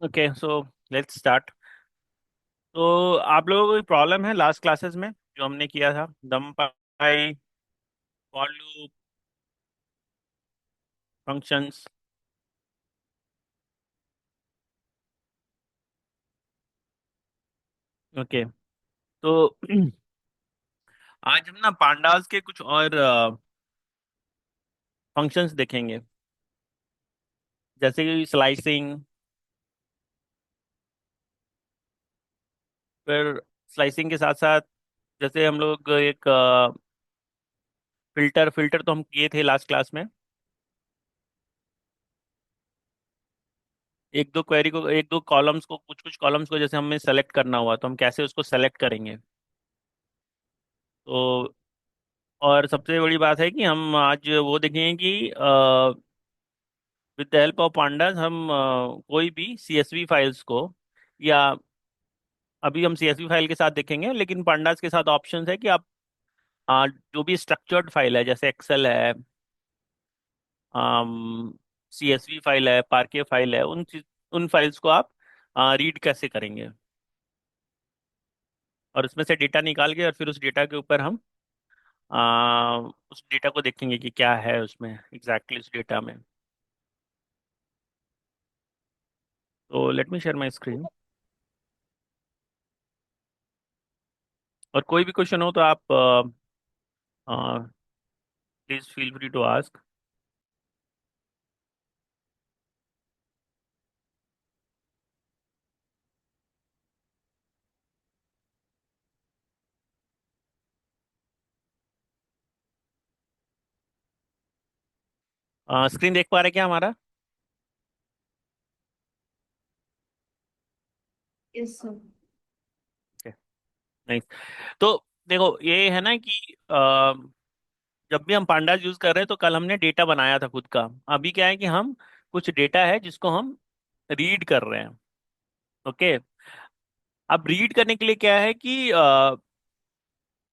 Okay so let's start. तो आप लोगों को कोई प्रॉब्लम है लास्ट क्लासेस में जो हमने किया था? दम पाई, फॉर लूप, फंक्शंस। ओके। तो आज हम ना पांडास के कुछ और फंक्शंस देखेंगे, जैसे कि स्लाइसिंग। फिर स्लाइसिंग के साथ साथ जैसे हम लोग एक फिल्टर फिल्टर तो हम किए थे लास्ट क्लास में। एक दो क्वेरी को, एक दो कॉलम्स को, कुछ कुछ कॉलम्स को जैसे हमें सेलेक्ट करना हुआ तो हम कैसे उसको सेलेक्ट करेंगे। तो और सबसे बड़ी बात है कि हम आज वो देखेंगे कि with the help of pandas हम कोई भी सीएसवी फाइल्स को, या अभी हम सीएसवी फाइल के साथ देखेंगे, लेकिन पांडास के साथ ऑप्शंस है कि आप जो भी स्ट्रक्चर्ड फाइल है जैसे एक्सेल है, सीएसवी फाइल है, पार्के फाइल है, उन फाइल्स को आप रीड कैसे करेंगे, और उसमें से डेटा निकाल के और फिर उस डेटा के ऊपर हम उस डेटा को देखेंगे कि क्या है उसमें एग्जैक्टली उस डेटा में। तो let me share my screen. और कोई भी क्वेश्चन हो तो आप please feel free to ask. Screen देख पा रहे क्या हमारा? Yes sir. नहीं। तो देखो ये है ना कि जब भी हम पांडास यूज कर रहे हैं तो कल हमने डेटा बनाया था खुद का। अभी क्या है कि हम कुछ डेटा है जिसको हम रीड कर रहे हैं। ओके। अब रीड करने के लिए क्या है कि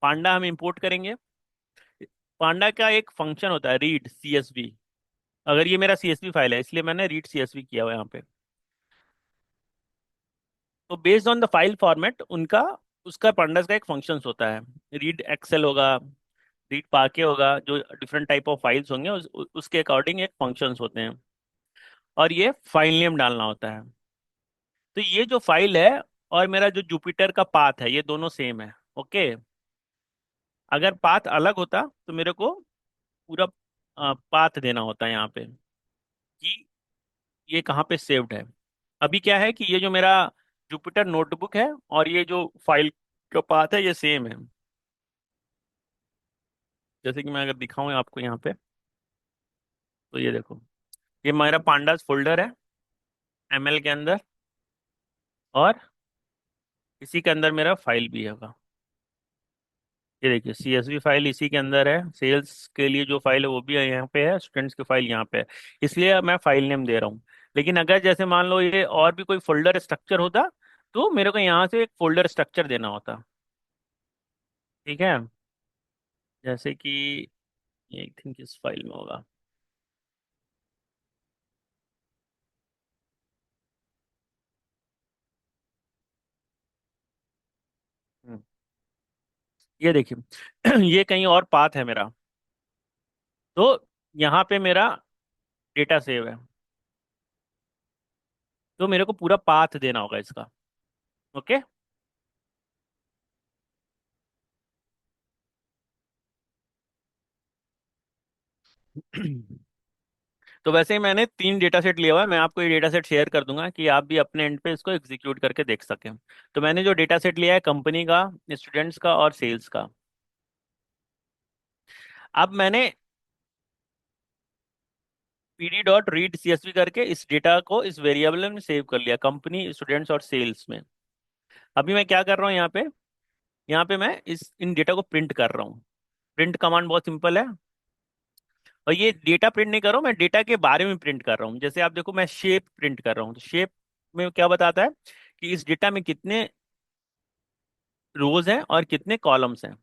पांडा हम इंपोर्ट करेंगे। पांडा का एक फंक्शन होता है रीड सीएसवी। अगर ये मेरा सीएसवी फाइल है इसलिए मैंने रीड सीएसवी किया हुआ है यहाँ पे। तो based on the file format उनका, उसका पांडास का एक फंक्शंस होता है। रीड एक्सेल होगा, रीड पार्के होगा, जो डिफरेंट टाइप ऑफ फाइल्स होंगे उसके अकॉर्डिंग एक फंक्शंस होते हैं। और ये फाइल नेम डालना होता है। तो ये जो फाइल है और मेरा जो जुपिटर का पाथ है ये दोनों सेम है। ओके। अगर पाथ अलग होता तो मेरे को पूरा पाथ देना होता है यहाँ पे कि ये कहाँ पे सेव्ड है। अभी क्या है कि ये जो मेरा जुपिटर नोटबुक है और ये जो फाइल का पाथ है ये सेम है। जैसे कि मैं अगर दिखाऊं आपको यहाँ पे, तो ये देखो, ये मेरा पांडास फोल्डर है एमएल के अंदर, और इसी के अंदर मेरा फाइल भी होगा। ये देखिए सीएसवी फाइल इसी के अंदर है, सेल्स के लिए जो फाइल है वो भी यहाँ पे है, स्टूडेंट्स की फाइल यहाँ पे है। इसलिए मैं फाइल नेम दे रहा हूँ। लेकिन अगर जैसे मान लो ये और भी कोई फोल्डर स्ट्रक्चर होता तो मेरे को यहाँ से एक फोल्डर स्ट्रक्चर देना होता। ठीक है। जैसे कि आई थिंक इस फाइल में होगा। हम्म, ये देखिए ये कहीं और पाथ है मेरा। तो यहाँ पे मेरा डेटा सेव है, तो मेरे को पूरा पाथ देना होगा इसका। ओके। तो वैसे ही मैंने 3 डेटा सेट लिया हुआ है, मैं आपको ये डेटा सेट शेयर कर दूंगा कि आप भी अपने एंड पे इसको एग्जीक्यूट करके देख सकें। तो मैंने जो डेटा सेट लिया है कंपनी का, स्टूडेंट्स का और सेल्स का। अब मैंने पीडी डॉट रीड सीएसवी करके इस डेटा को इस वेरिएबल में सेव कर लिया, कंपनी, स्टूडेंट्स और सेल्स में। अभी मैं क्या कर रहा हूँ यहाँ पे मैं इस इन डेटा को प्रिंट कर रहा हूँ। प्रिंट कमांड बहुत सिंपल है। और ये डेटा प्रिंट नहीं कर रहा हूँ, मैं डेटा के बारे में प्रिंट कर रहा हूँ। जैसे आप देखो मैं शेप प्रिंट कर रहा हूँ, तो शेप में क्या बताता है कि इस डेटा में कितने रोज हैं और कितने कॉलम्स हैं।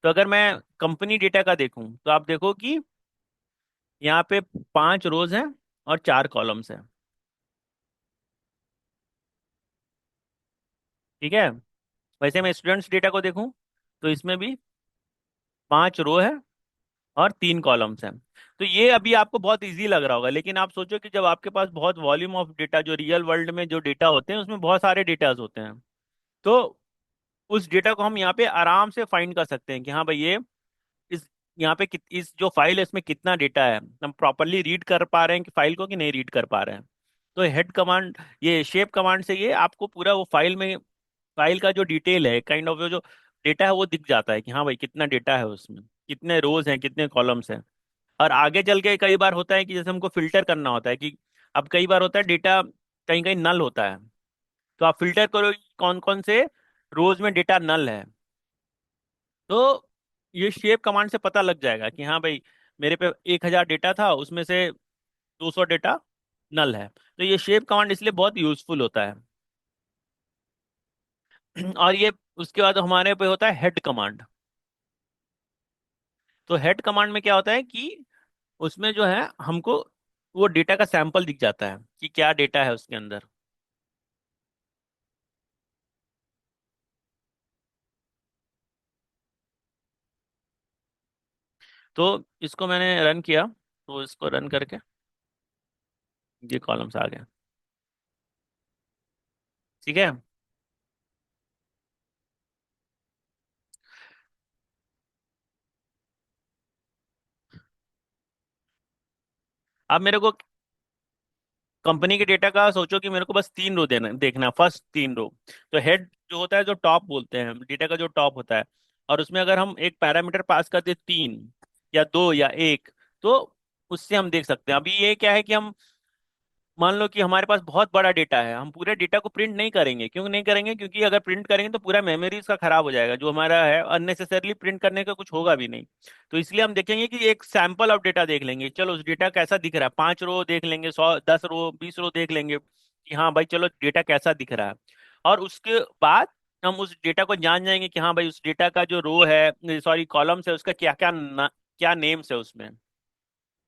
तो अगर मैं कंपनी डेटा का देखूं तो आप देखो कि यहाँ पे 5 रोज हैं और 4 कॉलम्स हैं। ठीक है। वैसे मैं स्टूडेंट्स डेटा को देखूं तो इसमें भी 5 रो है और 3 कॉलम्स हैं। तो ये अभी आपको बहुत इजी लग रहा होगा, लेकिन आप सोचो कि जब आपके पास बहुत वॉल्यूम ऑफ डेटा, जो रियल वर्ल्ड में जो डेटा होते हैं उसमें बहुत सारे डेटाज होते हैं, तो उस डेटा को हम यहाँ पे आराम से फाइंड कर सकते हैं कि हाँ भाई ये इस यहाँ पे इस जो फाइल है इसमें कितना डेटा है, हम प्रॉपरली रीड कर पा रहे हैं कि फाइल को, कि नहीं रीड कर पा रहे हैं। तो हेड कमांड, ये शेप कमांड से ये आपको पूरा वो फाइल में, फाइल का जो डिटेल है, काइंड ऑफ जो डेटा है वो दिख जाता है कि हाँ भाई कितना डेटा है उसमें, कितने रोज हैं, कितने कॉलम्स हैं। और आगे चल के कई बार होता है कि जैसे हमको फिल्टर करना होता है कि अब कई बार होता है डेटा कहीं कहीं नल होता है, तो आप फिल्टर करो कि कौन कौन से रोज में डेटा नल है। तो ये शेप कमांड से पता लग जाएगा कि हाँ भाई मेरे पे 1,000 डेटा था, उसमें से 200 डेटा नल है। तो ये शेप कमांड इसलिए बहुत यूजफुल होता है। और ये उसके बाद हमारे पे होता है हेड कमांड। तो हेड कमांड में क्या होता है कि उसमें जो है हमको वो डेटा का सैंपल दिख जाता है कि क्या डेटा है उसके अंदर। तो इसको मैंने रन किया, तो इसको रन करके ये कॉलम्स आ गए। ठीक है। अब मेरे को कंपनी के डेटा का सोचो कि मेरे को बस 3 रो देना देखना, फर्स्ट 3 रो। तो हेड जो होता है, जो टॉप बोलते हैं डेटा का, जो टॉप होता है, और उसमें अगर हम एक पैरामीटर पास कर दे 3 या 2 या 1, तो उससे हम देख सकते हैं। अभी ये क्या है कि हम मान लो कि हमारे पास बहुत बड़ा डेटा है, हम पूरे डेटा को प्रिंट नहीं करेंगे। क्यों नहीं करेंगे? क्योंकि अगर प्रिंट करेंगे तो पूरा मेमोरी इसका खराब हो जाएगा, जो हमारा है अननेसेसरली प्रिंट करने का कुछ होगा भी नहीं। तो इसलिए हम देखेंगे कि एक सैंपल ऑफ डेटा देख लेंगे, चलो उस डेटा कैसा दिख रहा है, 5 रो देख लेंगे, 100, 10 रो, 20 रो देख लेंगे कि हाँ भाई चलो डेटा कैसा दिख रहा है। और उसके बाद हम उस डेटा को जान जाएंगे कि हाँ भाई उस डेटा का जो रो है, सॉरी कॉलम्स है, उसका क्या क्या क्या नेम्स है उसमें।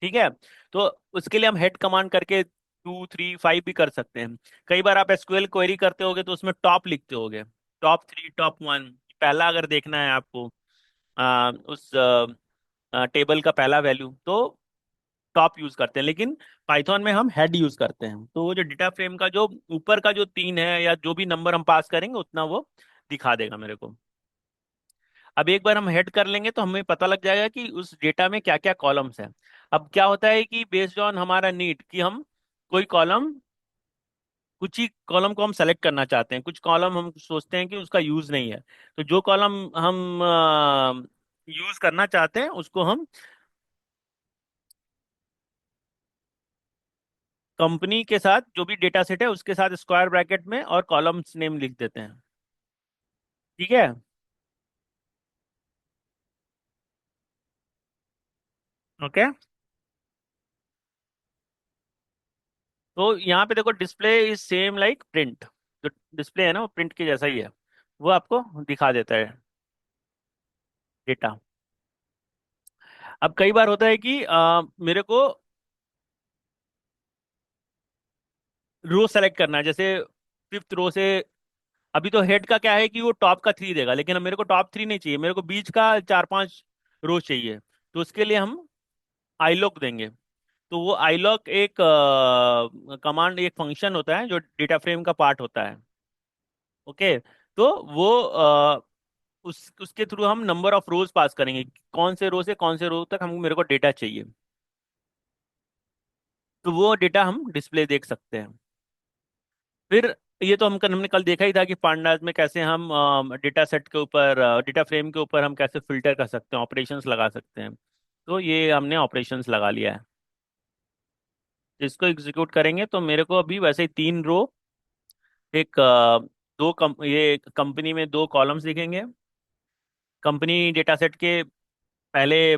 ठीक है। तो उसके लिए हम हेड कमांड करके 2, 3, 5 भी कर सकते हैं। कई बार आप एसक्यूएल क्वेरी करते होगे तो उसमें टॉप लिखते होगे, टॉप 3, टॉप 1, पहला अगर देखना है आपको उस टेबल का पहला वैल्यू, तो टॉप यूज करते हैं। लेकिन पाइथन में हम हेड यूज करते हैं, तो वो जो डेटा फ्रेम का जो ऊपर का जो 3 है या जो भी नंबर हम पास करेंगे उतना वो दिखा देगा मेरे को। अब एक बार हम हेड कर लेंगे तो हमें पता लग जाएगा कि उस डेटा में क्या क्या कॉलम्स हैं। अब क्या होता है कि बेस्ड ऑन हमारा नीड कि हम कोई कॉलम, कुछ ही कॉलम को हम सेलेक्ट करना चाहते हैं, कुछ कॉलम हम सोचते हैं कि उसका यूज नहीं है। तो जो कॉलम हम यूज करना चाहते हैं उसको हम कंपनी के साथ, जो भी डेटा सेट है उसके साथ स्क्वायर ब्रैकेट में और कॉलम्स नेम लिख देते हैं। ठीक है। ओके। तो यहाँ पे देखो display is same like print, जो डिस्प्ले है ना वो प्रिंट के जैसा ही है, वो आपको दिखा देता है डेटा। अब कई बार होता है कि मेरे को रो सेलेक्ट करना है, जैसे 5th रो से। अभी तो हेड का क्या है कि वो टॉप का 3 देगा, लेकिन अब मेरे को टॉप 3 नहीं चाहिए, मेरे को बीच का 4, 5 रो चाहिए। तो उसके लिए हम आईलॉक देंगे। तो वो आईलॉक एक कमांड, एक फंक्शन होता है जो डेटा फ्रेम का पार्ट होता है। ओके। तो वो उसके थ्रू हम नंबर ऑफ रोज पास करेंगे, कौन से रो से कौन से रो तक हम मेरे को डेटा चाहिए। तो वो डेटा हम डिस्प्ले देख सकते हैं। फिर ये तो हमने कल देखा ही था कि पांडास में कैसे हम डेटा सेट के ऊपर, डेटा फ्रेम के ऊपर हम कैसे फिल्टर कर सकते हैं, ऑपरेशंस लगा सकते हैं। तो ये हमने ऑपरेशंस लगा लिया है। इसको एग्जीक्यूट करेंगे तो मेरे को अभी वैसे ही 3 रो, एक ये कंपनी में 2 कॉलम्स दिखेंगे। कंपनी डेटा सेट के पहले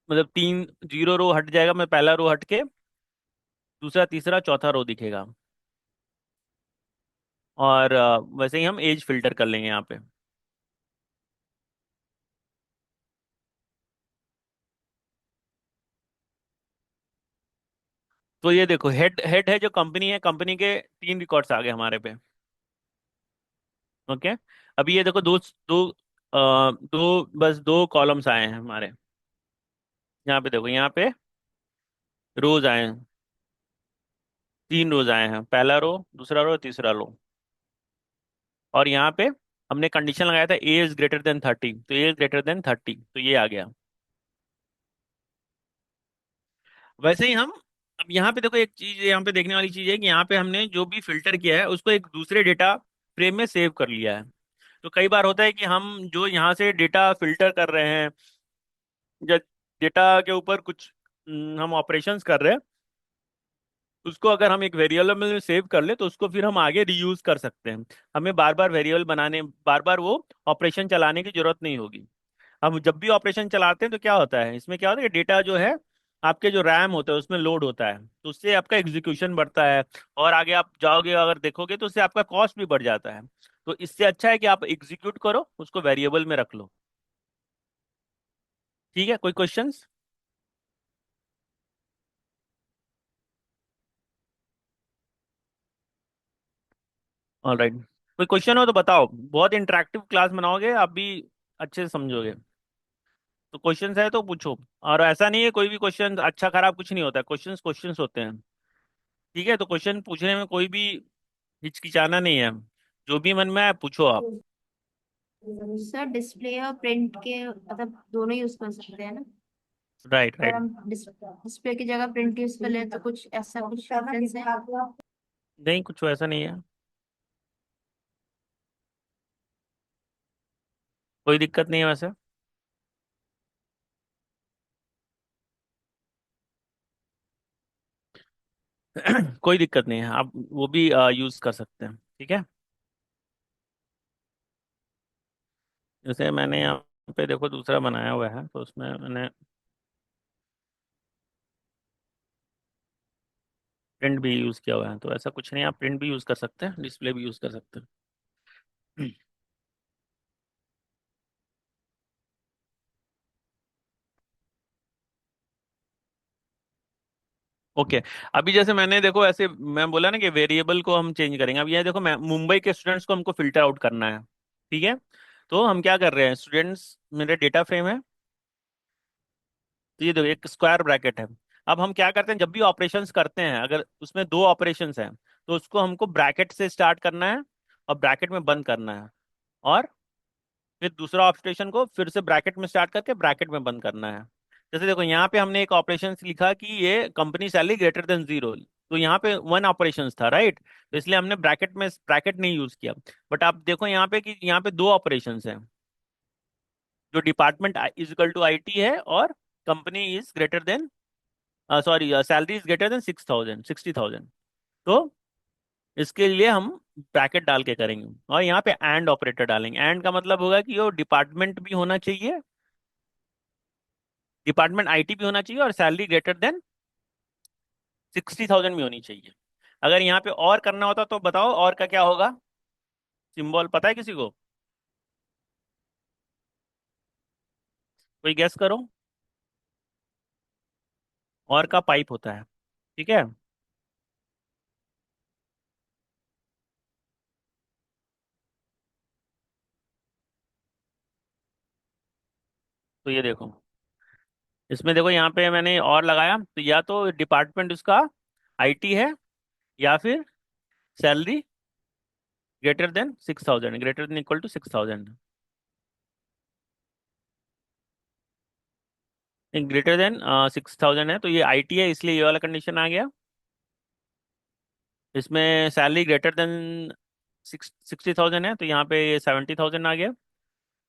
मतलब 3 0 रो हट जाएगा, मैं पहला रो हट के दूसरा, तीसरा, चौथा रो दिखेगा। और वैसे ही हम एज फिल्टर कर लेंगे यहाँ पे। तो ये देखो हेड हेड है जो कंपनी है, कंपनी के 3 रिकॉर्ड्स आ गए हमारे पे। ओके। अभी ये देखो दो दो बस दो कॉलम्स आए हैं हमारे। यहाँ पे देखो, यहाँ पे रोज आए हैं, 3 रोज आए हैं, पहला रो, दूसरा रो, तीसरा रो। और यहाँ पे हमने कंडीशन लगाया था ए इज ग्रेटर देन 30, तो ए इज ग्रेटर देन 30, तो ये आ गया। वैसे ही हम, अब यहाँ पे देखो एक चीज यहाँ पे देखने वाली चीज है कि यहाँ पे हमने जो भी फिल्टर किया है उसको एक दूसरे डेटा फ्रेम में सेव कर लिया है। तो कई बार होता है कि हम जो यहाँ से डेटा फिल्टर कर रहे हैं, या डेटा के ऊपर कुछ हम ऑपरेशंस कर रहे हैं, उसको अगर हम एक वेरिएबल में सेव कर ले तो उसको फिर हम आगे रीयूज कर सकते हैं। हमें बार बार वेरिएबल बनाने, बार बार वो ऑपरेशन चलाने की जरूरत नहीं होगी। अब जब भी ऑपरेशन चलाते हैं तो क्या होता है, इसमें क्या होता है कि डेटा जो है आपके जो रैम होता है उसमें लोड होता है, तो उससे आपका एग्जीक्यूशन बढ़ता है। और आगे आप जाओगे अगर देखोगे तो उससे आपका कॉस्ट भी बढ़ जाता है। तो इससे अच्छा है कि आप एग्जीक्यूट करो, उसको वेरिएबल में रख लो। ठीक है, कोई क्वेश्चंस? ऑलराइट। कोई क्वेश्चन हो तो बताओ, बहुत इंटरेक्टिव क्लास बनाओगे आप भी, अच्छे से समझोगे। तो क्वेश्चंस है तो पूछो। और ऐसा नहीं है कोई भी क्वेश्चन अच्छा खराब कुछ नहीं होता, क्वेश्चंस क्वेश्चंस होते हैं। ठीक है, तो क्वेश्चन पूछने में कोई भी हिचकिचाना नहीं है, जो भी मन में आए पूछो आप। सर डिस्प्ले और प्रिंट के मतलब दोनों यूज कर सकते हैं ना? राइट अगर राइट। हम डिस्प्ले की जगह प्रिंट यूज कर ले तो कुछ ऐसा कुछ डिफरेंस है? नहीं, कुछ वैसा नहीं है, कोई दिक्कत नहीं है वैसे। कोई दिक्कत नहीं है, आप वो भी यूज कर सकते हैं। ठीक है। जैसे मैंने यहाँ पे देखो दूसरा बनाया हुआ है, तो उसमें मैंने प्रिंट भी यूज किया हुआ है, तो ऐसा कुछ नहीं, आप प्रिंट भी यूज कर सकते हैं, डिस्प्ले भी यूज कर सकते हैं। ओके। अभी जैसे मैंने देखो ऐसे मैं बोला ना कि वेरिएबल को हम चेंज करेंगे। अब ये देखो, मैं मुंबई के स्टूडेंट्स को हमको फिल्टर आउट करना है। ठीक है। तो हम क्या कर रहे हैं, स्टूडेंट्स मेरे डेटा फ्रेम है, तो ये देखो एक स्क्वायर ब्रैकेट है। अब हम क्या करते हैं, जब भी ऑपरेशंस करते हैं अगर उसमें दो ऑपरेशंस हैं, तो उसको हमको ब्रैकेट से स्टार्ट करना है और ब्रैकेट में बंद करना है। और फिर दूसरा ऑपरेशन को फिर से ब्रैकेट में स्टार्ट करके ब्रैकेट में बंद करना है। जैसे देखो यहाँ पे हमने एक ऑपरेशन लिखा कि ये कंपनी सैलरी ग्रेटर देन 0, तो यहाँ पे वन ऑपरेशन था, राइट? तो इसलिए हमने ब्रैकेट नहीं यूज किया। बट आप देखो यहाँ पे कि यहाँ पे दो ऑपरेशन हैं, जो department is equal to IT है, और company is greater than, sorry, salary is greater than 60,000। तो इसके लिए हम ब्रैकेट डाल के करेंगे, और यहाँ पे एंड ऑपरेटर डालेंगे। एंड का मतलब होगा कि वो डिपार्टमेंट भी होना चाहिए, डिपार्टमेंट आईटी भी होना चाहिए, और सैलरी ग्रेटर देन 60,000 भी होनी चाहिए। अगर यहाँ पे और करना होता तो बताओ और का क्या होगा, सिंबल पता है किसी को? कोई गेस करो। और का पाइप होता है। ठीक है। तो ये देखो, इसमें देखो यहाँ पे मैंने और लगाया, तो या तो डिपार्टमेंट उसका आईटी है, या फिर salary greater than 6,000, greater than equal to 6,000। Greater than 6,000 है, तो ये आईटी है, इसलिए ये वाला कंडीशन आ गया। इसमें सैलरी ग्रेटर देन 60,000 है, तो यहाँ पे 70,000 आ गया।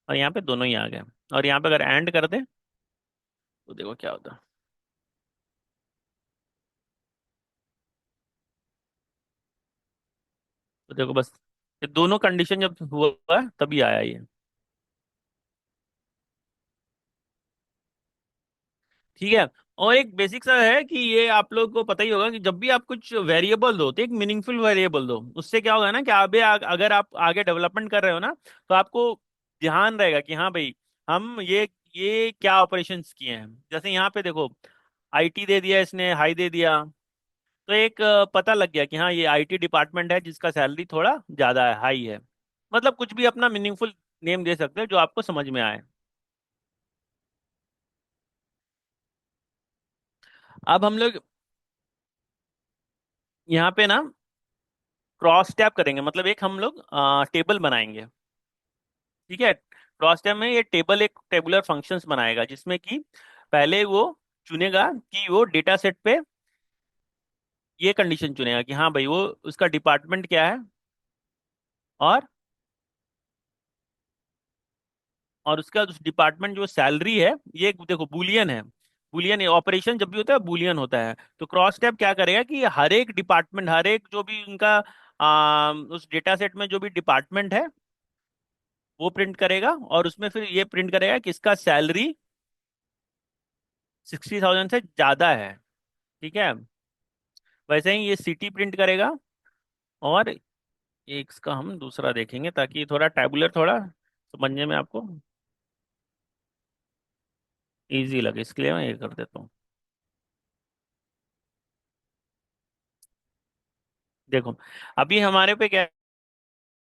और यहाँ पे दोनों ही आ गए। और यहाँ पे अगर एंड कर दे तो देखो क्या होता है। तो देखो बस, ये दोनों कंडीशन जब हुआ तभी आया ये। ठीक है। और एक बेसिक सा है कि ये आप लोग को पता ही होगा कि जब भी आप कुछ वेरिएबल दो तो एक मीनिंगफुल वेरिएबल दो, उससे क्या होगा ना कि अगर आप आगे डेवलपमेंट कर रहे हो ना, तो आपको ध्यान रहेगा कि हाँ भाई, हम ये क्या ऑपरेशंस किए हैं। जैसे यहाँ पे देखो, आईटी दे दिया इसने, हाई दे दिया, तो एक पता लग गया कि हाँ ये आईटी डिपार्टमेंट है जिसका सैलरी थोड़ा ज्यादा है, हाई है। मतलब कुछ भी अपना मीनिंगफुल नेम दे सकते हो जो आपको समझ में आए। अब हम लोग यहाँ पे ना क्रॉस टैब करेंगे, मतलब एक हम लोग टेबल बनाएंगे। ठीक है, क्रॉस टैब में ये टेबल एक टेबुलर फंक्शंस बनाएगा, जिसमें कि पहले वो चुनेगा कि वो डेटा सेट पे ये कंडीशन चुनेगा कि हाँ भाई वो उसका डिपार्टमेंट क्या है, और उसका उस डिपार्टमेंट जो सैलरी है, ये देखो बुलियन है। बुलियन ऑपरेशन जब भी होता है बुलियन होता है। तो क्रॉस टैब क्या करेगा कि हर एक डिपार्टमेंट, हर एक जो भी उनका उस डेटा सेट में जो भी डिपार्टमेंट है वो प्रिंट करेगा, और उसमें फिर ये प्रिंट करेगा कि इसका सैलरी 60,000 से ज्यादा है। ठीक है, वैसे ही ये सिटी प्रिंट करेगा। और एक इसका हम दूसरा देखेंगे ताकि थोड़ा टैबुलर, थोड़ा समझने में आपको इजी लगे, इसके लिए मैं ये कर देता हूँ। देखो, अभी हमारे पे क्या